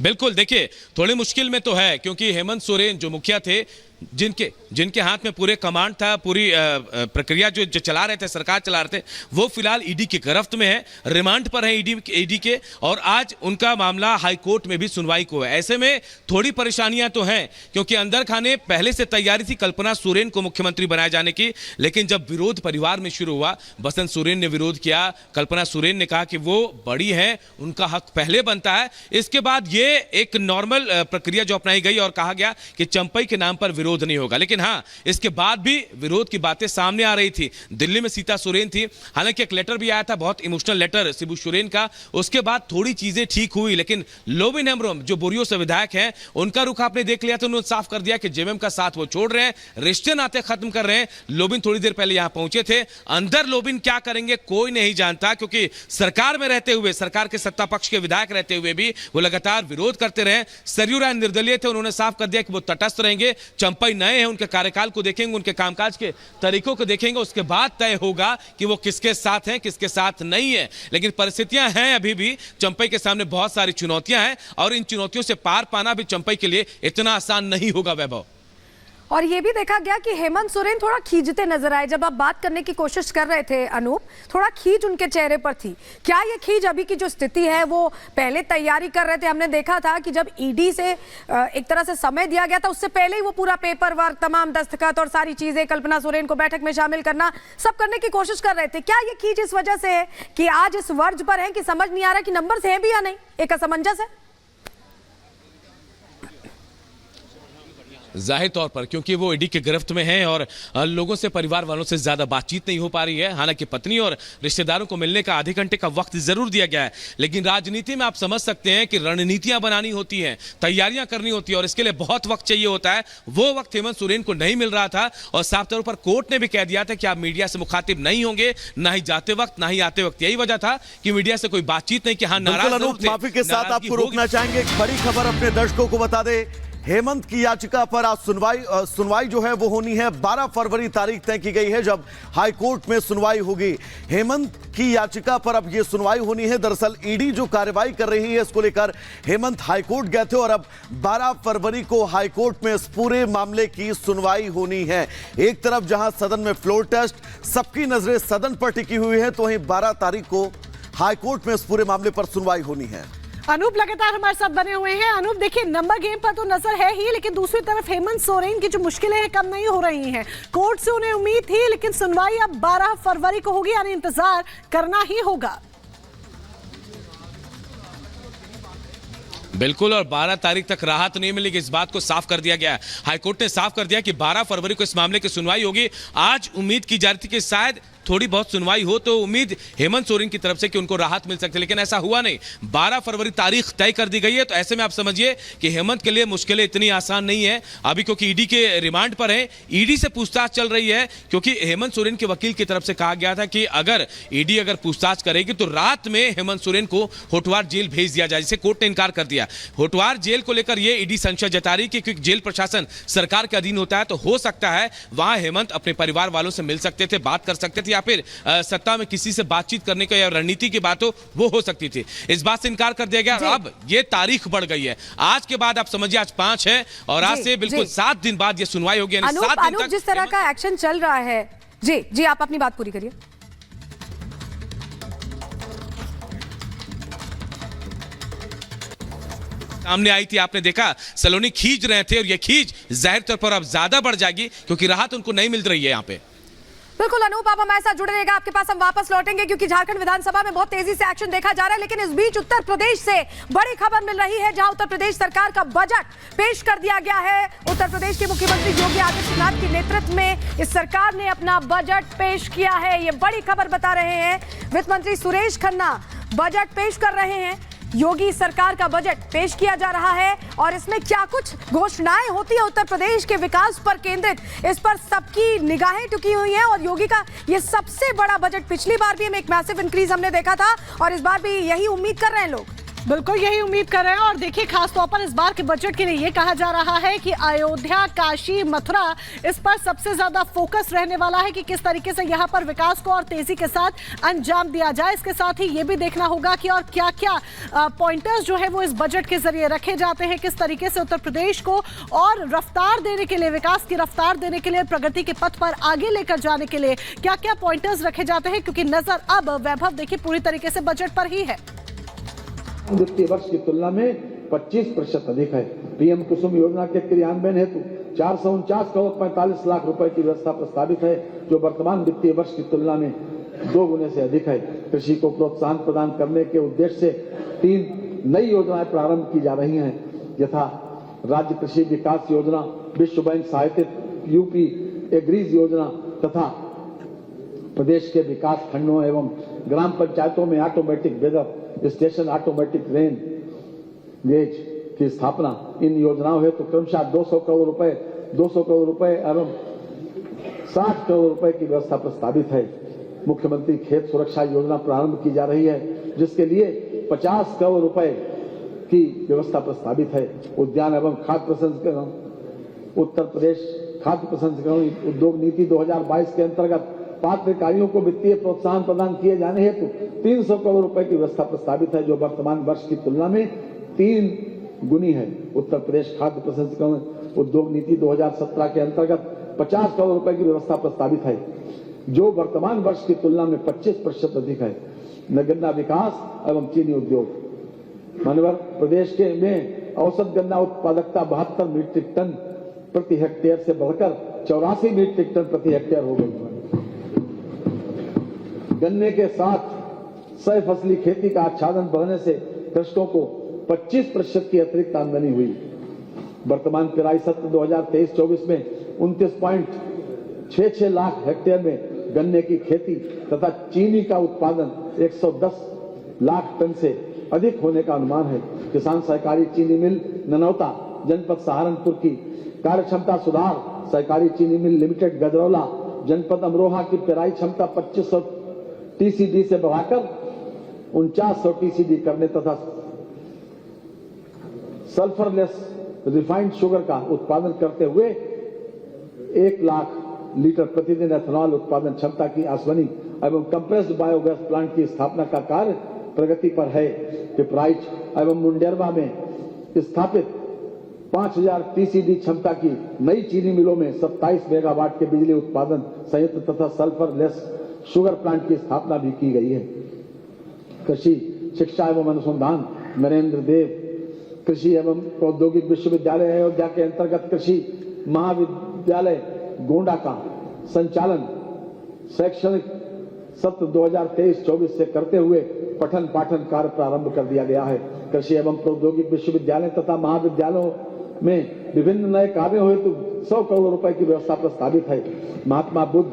बिल्कुल, देखिए थोड़ी मुश्किल में तो है, क्योंकि हेमंत सोरेन जो मुखिया थे, जिनके हाथ में पूरे कमांड था, पूरी प्रक्रिया जो चला रहे थे, सरकार चला रहे थे, वो फिलहाल ईडी की गिरफ्त में है, रिमांड पर है ईडी के, और आज उनका मामला हाई कोर्ट में भी सुनवाई को है। ऐसे में थोड़ी परेशानियां तो हैं, क्योंकि अंदर खाने पहले से तैयारी थी कल्पना सोरेन को मुख्यमंत्री बनाए जाने की, लेकिन जब विरोध परिवार में शुरू हुआ, बसंत सोरेन ने विरोध किया, कल्पना सोरेन ने कहा कि वो बड़ी हैं, उनका हक पहले बनता है। इसके बाद ये एक नॉर्मल प्रक्रिया जो अपनाई गई और कहा गया कि चंपई के नाम पर विरोध नहीं होगा, लेकिन हाँ, इसके बाद भी विरोध की बातें सामने आ रही थी। दिल्ली में सीता सोरेन थी, हालांकि एक लेटर भी आया था, बहुत इमोशनल लेटर शिबू सोरेन का, उसके बाद थोड़ी चीजें ठीक हुई, लेकिन लोबिन हेम्ब्रोम जो बोरियो से विधायक हैं, उनका रुख आपने देख लिया, तो उन्होंने साफ कर दिया कि जेएमएम का साथ वो छोड़ रहे हैं, रिश्ते नाते खत्म कर रहे हैं। लोबिन थोड़ी देर पहले यहां पहुंचे थे, अंदर लोबिन क्या करेंगे कोई नहीं जानता, क्योंकि सरकार में रहते हुए, सरकार के सत्ता पक्ष के विधायक रहते हुए भी वो लगातार विरोध करते रहे। सरयू राय निर्दलीय थे, उन्होंने साफ कर दिया कि वो तटस्थ रहेंगे, चंपई नए हैं, उनके कार्यकाल को देखेंगे, उनके कामकाज के तरीकों को देखेंगे, उसके बाद तय होगा कि वो किसके साथ हैं, किसके साथ नहीं है। लेकिन परिस्थितियां हैं अभी भी, चंपई के सामने बहुत सारी चुनौतियां हैं, और इन चुनौतियों से पार पाना भी चंपई के लिए इतना आसान नहीं होगा। वैभव, और ये भी देखा गया कि हेमंत सोरेन थोड़ा खींचते नजर आए, जब आप बात करने की कोशिश कर रहे थे अनूप, थोड़ा खींच उनके चेहरे पर थी। क्या ये खींच अभी की जो स्थिति है, वो पहले तैयारी कर रहे थे? हमने देखा था कि जब ईडी से एक तरह से समय दिया गया था, उससे पहले ही वो पूरा पेपर वर्क, तमाम दस्तखत और सारी चीजें, कल्पना सोरेन को बैठक में शामिल करना, सब करने की कोशिश कर रहे थे। क्या ये खींच इस वजह से है कि आज इस वर्ज पर है कि समझ नहीं आ रहा कि नंबर है भी या नहीं, एक असमंजस है? जाहिर तौर पर, क्योंकि वो ईडी की गिरफ्त में हैं और लोगों से, परिवार वालों से ज्यादा बातचीत नहीं हो पा रही है। हालांकि पत्नी और रिश्तेदारों को मिलने का आधे घंटे का वक्त जरूर दिया गया है, लेकिन राजनीति में आप समझ सकते हैं कि रणनीतियां बनानी होती हैं, तैयारियां करनी होती है, और इसके लिए बहुत वक्त चाहिए होता है। वो वक्त हेमंत सोरेन को नहीं मिल रहा था, और साफ तौर पर कोर्ट ने भी कह दिया था कि आप मीडिया से मुखातिब नहीं होंगे, ना ही जाते वक्त ना ही आते वक्त। यही वजह था कि मीडिया से कोई बातचीत नहीं, कि हाँ नाराज थे। माफी के साथ आपको रोकना चाहेंगे, एक बड़ी खबर अपने दर्शकों को बता दे। हेमंत की याचिका पर आज सुनवाई जो है वो होनी है। 12 फरवरी तारीख तय की गई है जब हाई कोर्ट में सुनवाई होगी। हेमंत की याचिका पर अब ये सुनवाई होनी है। दरअसल ईडी जो कार्रवाई कर रही है, इसको लेकर हेमंत हाई कोर्ट गए थे, और अब 12 फरवरी को हाई कोर्ट में इस पूरे मामले की सुनवाई होनी है। एक तरफ जहां सदन में फ्लोर टेस्ट, सबकी नजरें सदन पर टिकी हुई है, तो वहीं 12 तारीख को हाई कोर्ट में इस पूरे मामले पर सुनवाई होनी है। अनूप लगातार हमारे साथ बने हुए हैं। अनूप, देखिए नंबर गेम पर तो नजर है ही, लेकिन दूसरी तरफ हेमंत सोरेन की जो मुश्किलें हैं कम नहीं हो रही हैं। कोर्ट से उन्हें उम्मीद थी, लेकिन सुनवाई अब 12 फरवरी को होगी, यानी इंतजार करना ही होगा। बिल्कुल, और 12 तारीख तक राहत नहीं मिलेगी, इस बात को साफ कर दिया गया है। हाईकोर्ट ने साफ कर दिया कि 12 फरवरी को इस मामले की सुनवाई होगी। आज उम्मीद की जा रही थी कि शायद थोड़ी बहुत सुनवाई हो, तो उम्मीद हेमंत सोरेन की तरफ से कि उनको राहत मिल सकती है, लेकिन ऐसा हुआ नहीं। 12 फरवरी तारीख तय कर दी गई है, तो ऐसे में आप समझिए कि हेमंत के लिए मुश्किलें इतनी आसान नहीं है अभी, क्योंकि ईडी के रिमांड पर है, ईडी से पूछताछ चल रही है। क्योंकि हेमंत सोरेन के वकील की तरफ से कहा गया था कि अगर ईडी पूछताछ करेगी तो रात में हेमंत सोरेन को होटवार जेल भेज दिया जाए, जिसे कोर्ट ने इनकार कर दिया। होटवार जेल को लेकर यह ईडी संशय जता रही, क्योंकि जेल प्रशासन सरकार के अधीन होता है, तो हो सकता है वहां हेमंत अपने परिवार वालों से मिल सकते थे, बात कर सकते थे, या फिर सत्ता में किसी से बातचीत करने का या रणनीति की बात हो सकती थी। इस बात से इनकार कर दिया गया। अब ये तारीख बढ़ गई है, आज के बाद आप समझिए आज 5 है, और आज से बिल्कुल 7 दिन बाद ये सुनवाई होगी। 7 दिन तक जिस तरह का एक्शन चल रहा है, जी आप अपनी बात पूरी करिए। सामने आई थी, आपने देखा सलोनी खींच रहे थे, और ये खींच जाहिर तौर पर अब ज्यादा बढ़ जाएगी, क्योंकि राहत उनको नहीं मिल रही है यहाँ पे। बिल्कुल अनूप, आप हमारे साथ जुड़े रहेगा, आपके पास हम वापस लौटेंगे, क्योंकि झारखंड विधानसभा में बहुत तेजी से एक्शन देखा जा रहा है। लेकिन इस बीच उत्तर प्रदेश से बड़ी खबर मिल रही है, जहां उत्तर प्रदेश सरकार का बजट पेश कर दिया गया है। उत्तर प्रदेश के मुख्यमंत्री योगी आदित्यनाथ के नेतृत्व में इस सरकार ने अपना बजट पेश किया है। ये बड़ी खबर बता रहे हैं वित्त मंत्री सुरेश खन्ना, बजट पेश कर रहे हैं। योगी सरकार का बजट पेश किया जा रहा है, और इसमें क्या कुछ घोषणाएं होती है उत्तर प्रदेश के विकास पर केंद्रित, इस पर सबकी निगाहें टिकी हुई हैं। और योगी का ये सबसे बड़ा बजट, पिछली बार भी हम एक मैसिव इंक्रीज हमने देखा था, और इस बार भी यही उम्मीद कर रहे हैं लोग। बिल्कुल यही उम्मीद कर रहे हैं। और देखिए, खास तौर पर इस बार के बजट के लिए ये कहा जा रहा है कि अयोध्या, काशी, मथुरा, इस पर सबसे ज्यादा फोकस रहने वाला है कि किस तरीके से यहाँ पर विकास को और तेजी के साथ अंजाम दिया जाए। इसके साथ ही ये भी देखना होगा कि और क्या क्या पॉइंटर्स जो है वो इस बजट के जरिए रखे जाते हैं, किस तरीके से उत्तर प्रदेश को और रफ्तार देने के लिए, विकास की रफ्तार देने के लिए, प्रगति के पथ पर आगे लेकर जाने के लिए क्या क्या पॉइंटर्स रखे जाते हैं। क्योंकि नजर अब वैभव देखिए पूरी तरीके से बजट पर ही है। वित्तीय वर्ष की तुलना में 25% अधिक है। पीएम कुसुम योजना के क्रियान्वयन हेतु 449 करोड़ 45 लाख रुपए की व्यवस्था प्रस्तावित है, जो वर्तमान वित्तीय वर्ष की तुलना में 2 गुने से अधिक है। कृषि को प्रोत्साहन प्रदान करने के उद्देश्य से 3 नई योजनाएं प्रारंभ की जा रही हैं, यथा राज्य कृषि विकास योजना, विश्व बैंक सहायतित यूपी एग्रीज योजना तथा प्रदेश के विकास खंडों एवं ग्राम पंचायतों में automatic weather station, automatic rain gauge की स्थापना। इन योजनाओं हेतु क्रमशः 200 करोड़ रुपए एवं 60 करोड़ रुपए की व्यवस्था प्रस्तावित है। मुख्यमंत्री खेत सुरक्षा योजना प्रारंभ की जा रही है, जिसके लिए 50 करोड़ रुपए की व्यवस्था प्रस्तावित है। उद्यान एवं खाद्य प्रसंस्करण, उत्तर प्रदेश खाद्य प्रसंस्करण उद्योग नीति 2022 के अंतर्गत पात्र इकाइयों को वित्तीय प्रोत्साहन प्रदान किए जाने हेतु 300 करोड़ रुपए की व्यवस्था प्रस्तावित है, जो वर्तमान वर्ष की तुलना में 3 गुनी है। उत्तर प्रदेश खाद्य प्रसंस्करण उद्योग नीति 2017 के अंतर्गत 50 करोड़ रुपए की व्यवस्था प्रस्तावित है, जो वर्तमान वर्ष की तुलना में 25% अधिक है। गन्ना विकास एवं चीनी उद्योग मानवर प्रदेश के में औसत गन्ना उत्पादकता 72 मीट्रिक टन प्रति हेक्टेयर से बढ़कर 84 मीट्रिक टन प्रति हेक्टेयर हो गई है। गन्ने के साथ सह फसली खेती का आच्छादन बढ़ने से कृषकों को 25% की अतिरिक्त आमदनी हुई। वर्तमान पेराई सत्र 2023-24 में 29.66 लाख हेक्टेयर में गन्ने की खेती तथा चीनी का उत्पादन 110 लाख टन से अधिक होने का अनुमान है। किसान सहकारी चीनी मिल ननौता जनपद सहारनपुर की कार्यक्षमता सुधार, सहकारी चीनी मिल लिमिटेड गजरौला जनपद अमरोहा की पेराई क्षमता 2500 टीसीडी से बढ़ाकर 4900 टीसीडी करने तथा सल्फरलेस रिफाइंड शुगर का उत्पादन करते हुए 1 लाख लीटर प्रतिदिन एथेनॉल उत्पादन क्षमता की आसवनी एवं कंप्रेस्ड बायोगैस प्लांट की स्थापना का कार्य प्रगति पर है। पिपराइच एवं मुंडेरवा में स्थापित 5000 टीसीडी क्षमता की नई चीनी मिलों में 27 मेगावाट के बिजली उत्पादन संयंत्र तथा सल्फरलेस शुगर प्लांट की स्थापना भी की गई है। कृषि शिक्षा एवं अनुसंधान नरेंद्र देव कृषि एवं प्रौद्योगिक विश्वविद्यालय अयोध्या के अंतर्गत कृषि महाविद्यालय गोंडा का संचालन शैक्षणिक सत्र 2023-24 से करते हुए पठन पाठन कार्य प्रारंभ कर दिया गया है। कृषि एवं प्रौद्योगिक विश्वविद्यालय तथा महाविद्यालयों में विभिन्न नए कार्यों हेतु 100 करोड़ रुपए की व्यवस्था प्रस्तावित है। महात्मा बुद्ध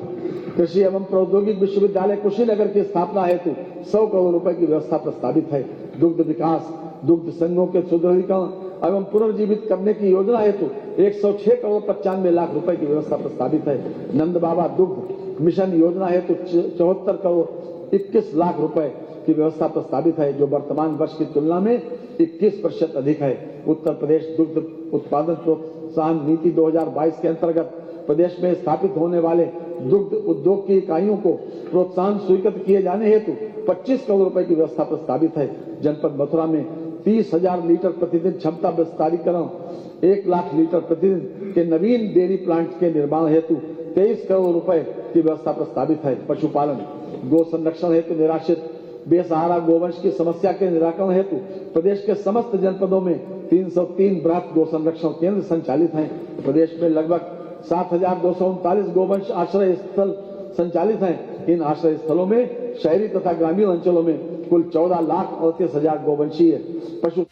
कृषि एवं प्रौद्योगिक विश्वविद्यालय कुशीनगर की स्थापना हेतु 100 करोड़ रुपए की व्यवस्था प्रस्तावित है। दुग्ध विकास, दुग्ध संघों के सुदृढ़ीकरण एवं पुनर्जीवित करने की योजना हेतु 106 करोड़ 95 लाख रुपए की व्यवस्था प्रस्तावित है। नंद बाबा दुग्ध मिशन योजना हेतु 74 करोड़ 21 लाख रुपए की व्यवस्था प्रस्तावित है, जो वर्तमान वर्ष की तुलना में 21% अधिक है। उत्तर प्रदेश दुग्ध उत्पादन प्रोत्साहन नीति 2022 के अंतर्गत प्रदेश में स्थापित होने वाले दुग्ध उद्योग की इकाइयों को प्रोत्साहन स्वीकृत किए जाने हेतु 25 करोड़ रुपए की व्यवस्था प्रस्तावित है। जनपद मथुरा में 30,000 लीटर प्रतिदिन क्षमता विस्तारीकरण, 1 लाख लीटर प्रतिदिन के नवीन डेयरी प्लांट के निर्माण हेतु 23 करोड़ रुपए की व्यवस्था प्रस्तावित है। पशुपालन, गो संरक्षण हेतु निराश्रित बेसहारा गोवंश की समस्या के निराकरण हेतु प्रदेश के समस्त जनपदों में 303 बृहत गो संरक्षण केंद्र संचालित हैं। प्रदेश में लगभग 7,239 गोवंश आश्रय स्थल संचालित हैं। इन आश्रय स्थलों में शहरी तथा ग्रामीण अंचलों में कुल 14,38,000 गोवंशीय पशु।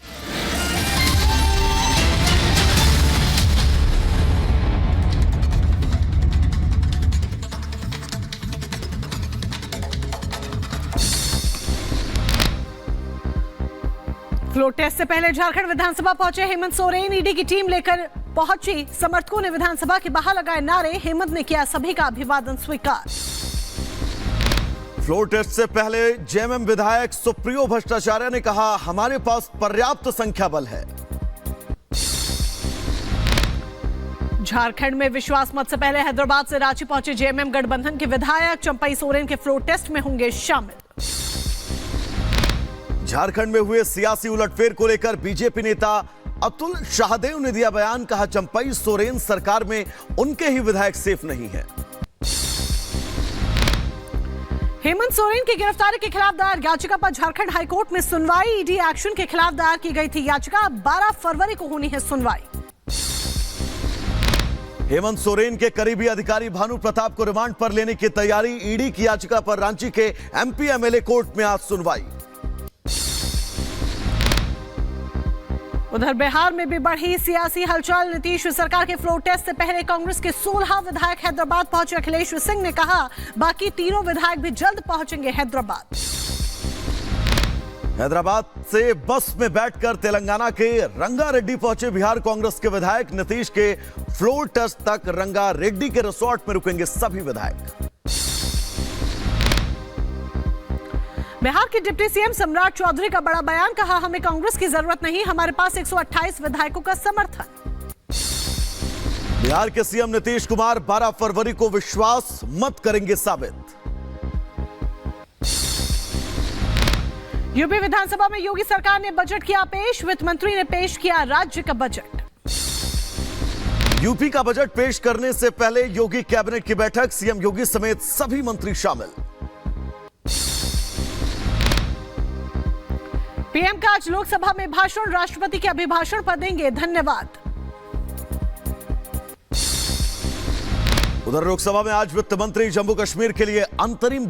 फ्लोर टेस्ट से पहले झारखंड विधानसभा पहुंचे हेमंत सोरेन। ईडी की टीम लेकर पहुंची। समर्थकों ने विधानसभा के बाहर लगाए नारे। हेमंत ने किया सभी का अभिवादन स्वीकार। फ्लोर टेस्ट से पहले जेएमएम विधायक सुप्रियो भट्टाचार्य ने कहा, हमारे पास पर्याप्त संख्या बल है। झारखंड में विश्वास मत से पहले हैदराबाद से रांची पहुंचे जेएमएम गठबंधन के विधायक चंपई सोरेन के फ्लोर टेस्ट में होंगे शामिल। झारखंड में हुए सियासी उलटफेर को लेकर बीजेपी नेता अतुल शाहदेव ने दिया बयान, कहा चंपई सोरेन सरकार में उनके ही विधायक सेफ नहीं है। हेमंत सोरेन की गिरफ्तारी के खिलाफ दायर याचिका पर झारखंड हाईकोर्ट में सुनवाई। ईडी एक्शन के खिलाफ दायर की गई थी याचिका, 12 फरवरी को होनी है सुनवाई। हेमंत सोरेन के करीबी अधिकारी भानु प्रताप को रिमांड पर लेने की तैयारी। ईडी की याचिका पर रांची के एमपी एमएलए कोर्ट में आज सुनवाई। उधर बिहार में भी बढ़ी सियासी हलचल। नीतीश सरकार के फ्लोर टेस्ट से पहले कांग्रेस के 16 विधायक हैदराबाद पहुंचे। अखिलेश सिंह ने कहा, बाकी तीनों विधायक भी जल्द पहुंचेंगे हैदराबाद। हैदराबाद से बस में बैठकर तेलंगाना के रंगारेड्डी पहुंचे बिहार कांग्रेस के विधायक। नीतीश के फ्लोर टेस्ट तक रंगारेड्डी के रिसोर्ट में रुकेंगे सभी विधायक। बिहार के डिप्टी सीएम सम्राट चौधरी का बड़ा बयान, कहा हमें कांग्रेस की जरूरत नहीं, हमारे पास 128 विधायकों का समर्थन। बिहार के सीएम नीतीश कुमार 12 फरवरी को विश्वास मत करेंगे साबित। यूपी विधानसभा में योगी सरकार ने बजट किया पेश। वित्त मंत्री ने पेश किया राज्य का बजट। यूपी का बजट पेश करने से पहले योगी कैबिनेट की बैठक, सीएम योगी समेत सभी मंत्री शामिल। पीएम का आज लोकसभा में भाषण, राष्ट्रपति के अभिभाषण पर देंगे धन्यवाद। उधर लोकसभा में आज वित्त मंत्री जम्मू कश्मीर के लिए अंतरिम